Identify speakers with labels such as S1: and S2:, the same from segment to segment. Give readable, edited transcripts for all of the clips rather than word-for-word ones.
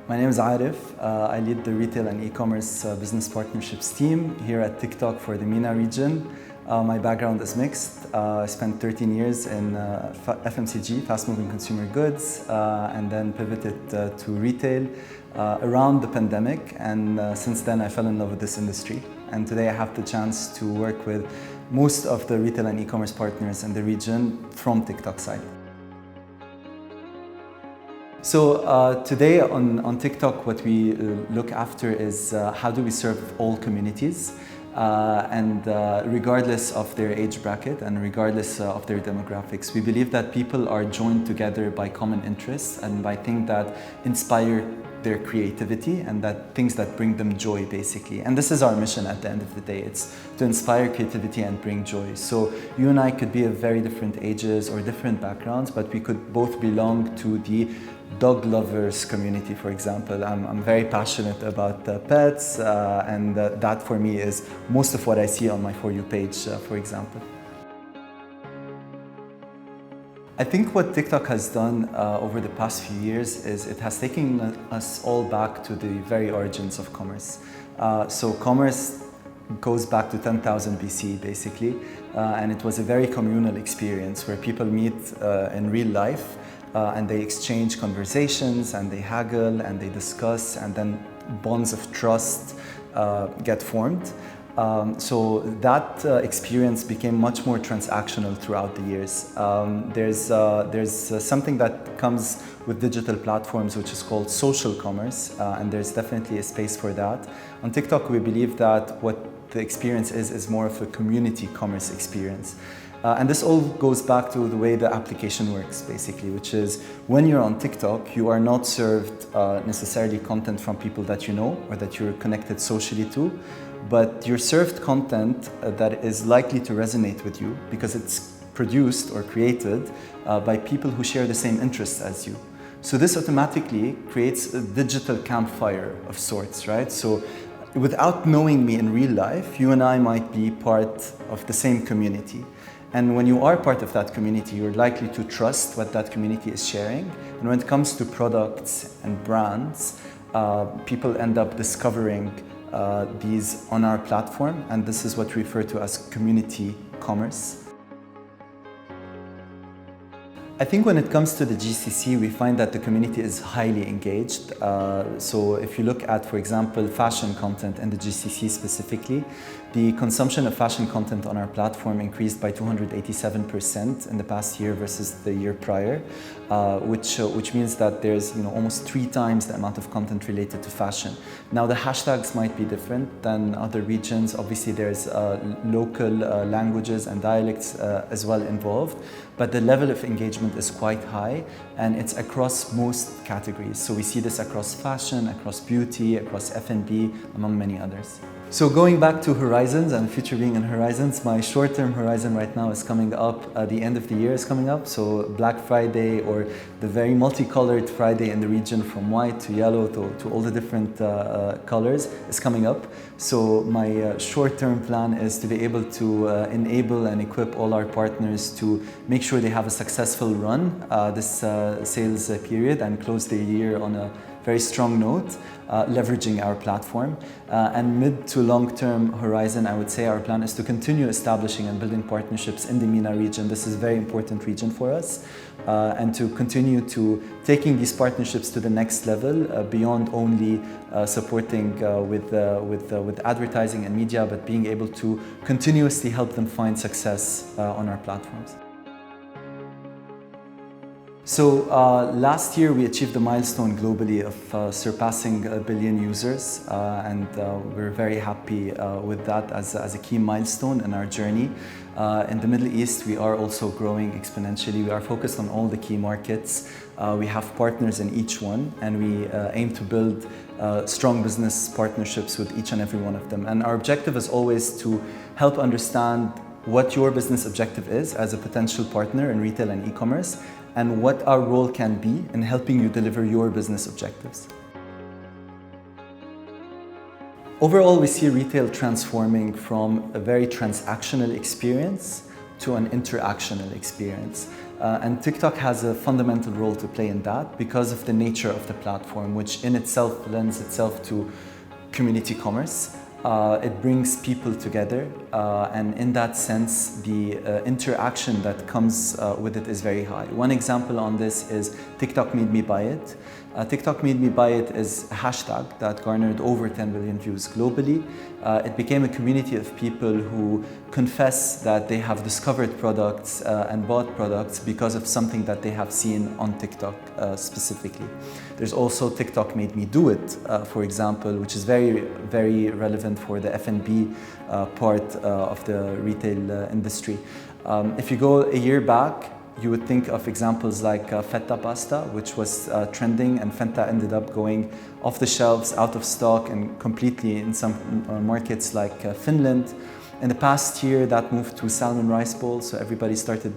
S1: My name is Aref. I lead the retail and e-commerce business partnerships team here at TikTok for the MENA region. My background is mixed. I spent 13 years in FMCG, fast-moving consumer goods, and then pivoted to retail around the pandemic. And since then, I fell in love with this industry. And today I have the chance to work with most of the retail and e-commerce partners in the region from TikTok side. So today on TikTok, what we look after is how do we serve all communities, regardless of their age bracket and regardless of their demographics. We believe that people are joined together by common interests and by things that inspire their creativity and that things that bring them joy, basically. And this is our mission at the end of the day. It's to inspire creativity and bring joy. So you and I could be of very different ages or different backgrounds, but we could both belong to the dog lovers community, for example. I'm very passionate about pets, and that for me is most of what I see on my For You page, for example. I think what TikTok has done over the past few years is it has taken us all back to the very origins of commerce. So commerce goes back to 10,000 BC, basically, and it was a very communal experience where people meet in real life and they exchange conversations and they haggle and they discuss, and then bonds of trust get formed. So that experience became much more transactional throughout the years. There's something that comes with digital platforms which is called social commerce, and there's definitely a space for that. On TikTok, we believe that what the experience is more of a community commerce experience. And this all goes back to the way the application works, basically, which is when you're on TikTok, you are not served necessarily content from people that you know or that you're connected socially to, but you're served content that is likely to resonate with you because it's produced or created by people who share the same interests as you. So this automatically creates a digital campfire of sorts, right? So without knowing me in real life, you and I might be part of the same community. And when you are part of that community, you're likely to trust what that community is sharing. And when it comes to products and brands, people end up discovering these on our platform, and this is what we refer to as community commerce. I think when it comes to the GCC, we find that the community is highly engaged. So if you look at, for example, fashion content in the GCC specifically, the consumption of fashion content on our platform increased by 287% in the past year versus the year prior, which means that there's almost 3 times the amount of content related to fashion. Now the hashtags might be different than other regions. Obviously there's local languages and dialects as well involved, but the level of engagement is quite high, and it's across most categories. So we see this across fashion, across beauty, across F&B, among many others. So going back to horizons and future being in horizons, my short-term horizon right now is coming up, the end of the year is coming up. So Black Friday, or the very multicolored Friday in the region, from white to yellow to all the different colors, is coming up. So my short-term plan is to be able to enable and equip all our partners to make sure they have a successful run this sales period and close the year on a very strong note, leveraging our platform. And mid to long-term horizon, I would say our plan is to continue establishing and building partnerships in the MENA region. This is a very important region for us, and to continue to taking these partnerships to the next level, beyond only supporting with advertising and media, but being able to continuously help them find success on our platforms. So last year we achieved a milestone globally of surpassing 1 billion users, and we're very happy with that as a key milestone in our journey. In the Middle East, we are also growing exponentially. We are focused on all the key markets. We have partners in each one, and we aim to build strong business partnerships with each and every one of them. And our objective is always to help understand what your business objective is as a potential partner in retail and e-commerce, and what our role can be in helping you deliver your business objectives. Overall, we see retail transforming from a very transactional experience to an interactional experience. And TikTok has a fundamental role to play in that because of the nature of the platform, which in itself lends itself to community commerce. It brings people together, and in that sense, the interaction that comes with it is very high. One example on this is TikTok made me buy it. TikTok made me buy it is a hashtag that garnered over 10 billion views globally. It became a community of people who confess that they have discovered products and bought products because of something that they have seen on TikTok specifically. There's also TikTok made me do it, for example, which is very, very relevant for the F&B part of the retail industry. If you go a year back, you would think of examples like feta pasta, which was trending, and feta ended up going off the shelves, out of stock, and completely in some markets like Finland. In the past year, that moved to salmon rice bowl, so everybody started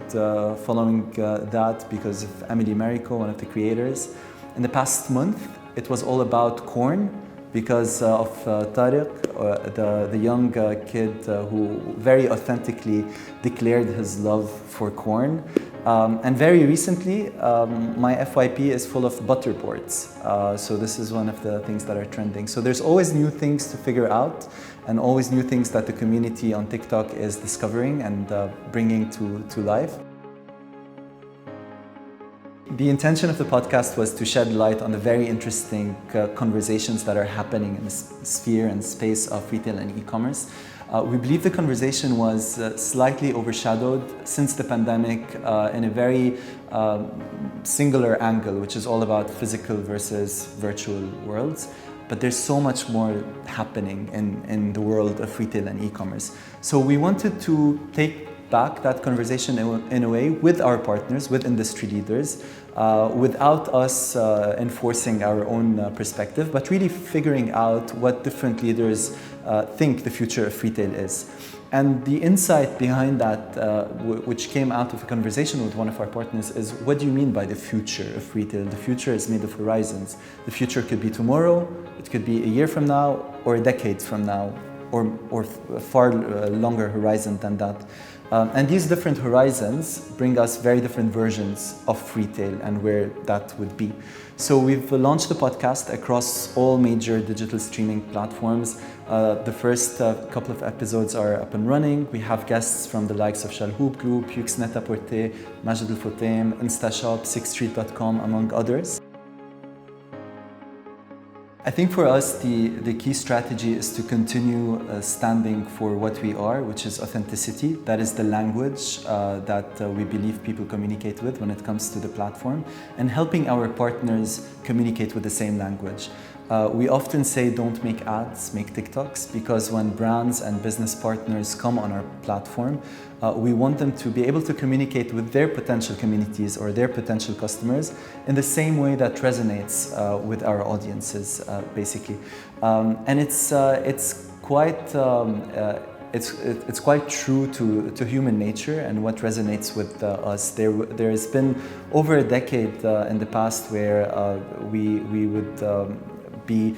S1: following that because of Emily Mariko, one of the creators. In the past month, it was all about corn because of Tariq, the young kid who very authentically declared his love for corn. And very recently, my FYP is full of butterboards. So this is one of the things that are trending. So there's always new things to figure out and always new things that the community on TikTok is discovering and bringing to life. The intention of the podcast was to shed light on the very interesting conversations that are happening in the sphere and space of retail and e-commerce. We believe the conversation was slightly overshadowed since the pandemic in a very singular angle, which is all about physical versus virtual worlds. But there's so much more happening in the world of retail and e-commerce. So we wanted to take back that conversation in a way with our partners, with industry leaders, without us enforcing our own perspective, but really figuring out what different leaders think the future of retail is. And the insight behind that, which came out of a conversation with one of our partners, is what do you mean by the future of retail? The future is made of horizons. The future could be tomorrow, it could be a year from now, or a decade from now, or a far longer horizon than that. And these different horizons bring us very different versions of retail and where that would be. So we've launched the podcast across all major digital streaming platforms. The first couple of episodes are up and running. We have guests from the likes of Shalhoub Group, Yux Net-a-Porter, Majid Al-Futtaim, InstaShop, SixStreet.com, among others. I think for us, the key strategy is to continue standing for what we are, which is authenticity. That is the language that we believe people communicate with when it comes to the platform, and helping our partners communicate with the same language. We often say don't make ads, make TikToks, because when brands and business partners come on our platform, we want them to be able to communicate with their potential communities or their potential customers in the same way that resonates with our audiences, basically. And it's quite true to human nature and what resonates with us. There has been over a decade in the past where we would be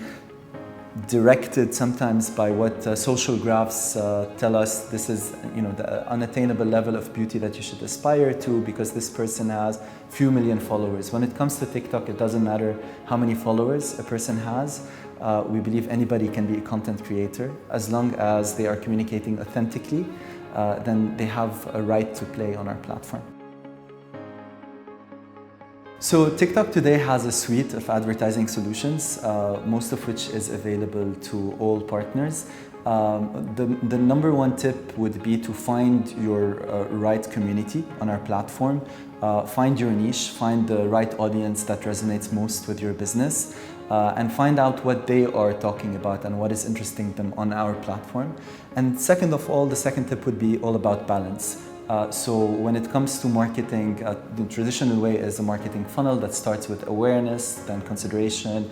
S1: directed sometimes by what social graphs tell us. This is, the unattainable level of beauty that you should aspire to because this person has few million followers. When it comes to TikTok, it doesn't matter how many followers a person has. We believe anybody can be a content creator as long as they are communicating authentically. Then they have a right to play on our platform. So TikTok today has a suite of advertising solutions, most of which is available to all partners. The number one tip would be to find your right community on our platform, find your niche, find the right audience that resonates most with your business, and find out what they are talking about and what is interesting them on our platform. And second of all, the second tip would be all about balance. So when it comes to marketing, the traditional way is a marketing funnel that starts with awareness, then consideration,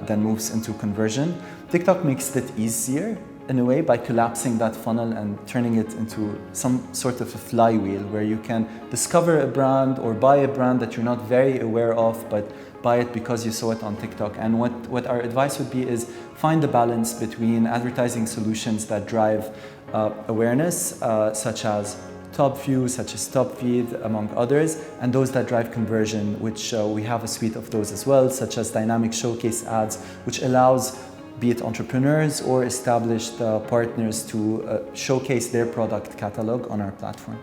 S1: then moves into conversion. TikTok makes it easier in a way by collapsing that funnel and turning it into some sort of a flywheel where you can discover a brand or buy a brand that you're not very aware of, but buy it because you saw it on TikTok. And what our advice would be is find the balance between advertising solutions that drive awareness, such as top view, such as top feed, among others, and those that drive conversion, which we have a suite of those as well, such as dynamic showcase ads, which allows be it entrepreneurs or established partners to showcase their product catalog on our platform.